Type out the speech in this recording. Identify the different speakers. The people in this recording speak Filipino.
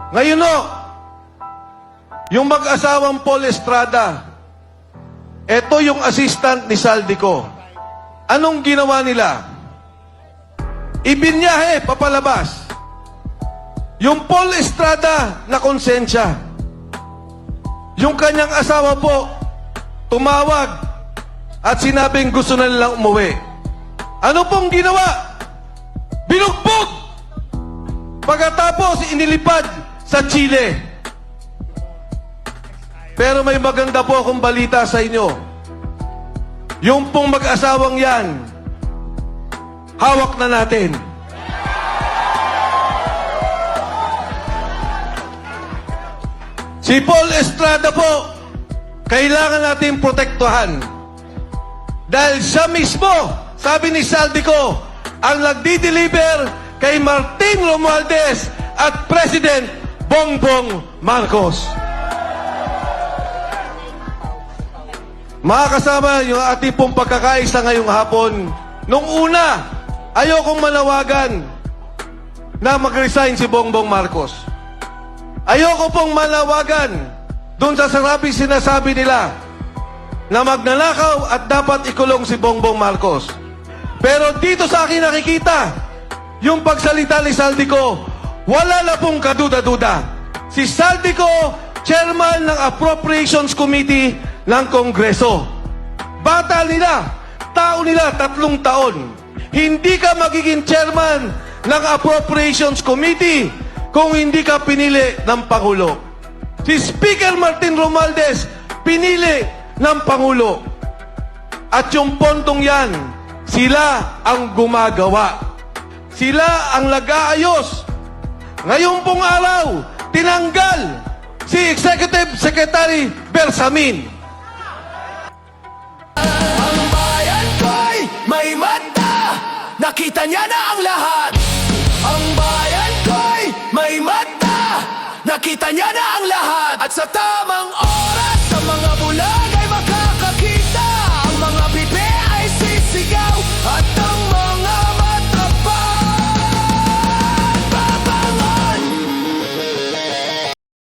Speaker 1: Ngayon o, yung mag-asawang Paul Estrada, ito yung assistant ni Saldico. Anong ginawa nila? Ibinyahe, papalabas. Yung Paul Estrada na konsensya. Yung kanyang asawa po, tumawag at sinabing gusto na nilang umuwi. Ano pong ginawa? Binugbog! Pagkatapos, inilipad sa Chile. Pero may maganda po akong balita sa inyo. Yung pong mag-asawang yan, hawak na natin. Si Paul Estrada po, kailangan natin protektuhan. Dahil siya mismo, sabi ni Saldico, ang nagdi-deliver kay Martin Romualdez at President Bongbong Marcos. Mga kasama, yung ating pong pagkakaisa ngayong hapon, nung una, ayokong manawagan na mag-resign si Bongbong Marcos. Ayoko pong manawagan doon sa sarabing sinasabi nila na magnanakaw at dapat ikulong si Bongbong Marcos. Pero dito sa akin nakikita, yung pagsalita ni Saldico, wala na pong kaduda-duda. Si Saldico, chairman ng Appropriations Committee ng Kongreso. Bata nila, tao nila, 3 taon. Hindi ka magiging chairman ng Appropriations Committee kung hindi ka pinili ng Pangulo. Si Speaker Martin Romualdez, pinili ng Pangulo. At yung pontong yan, sila ang gumagawa. Sila ang nag-aayos. Ngayon pong araw, tinanggal si Executive Secretary Bersamin.
Speaker 2: Ang bayan ko'y may mata, nakita niya na ang lahat. Ang bayan ko'y may mata, nakita niya na ang lahat. At sa tamang oras, sa mga bulaga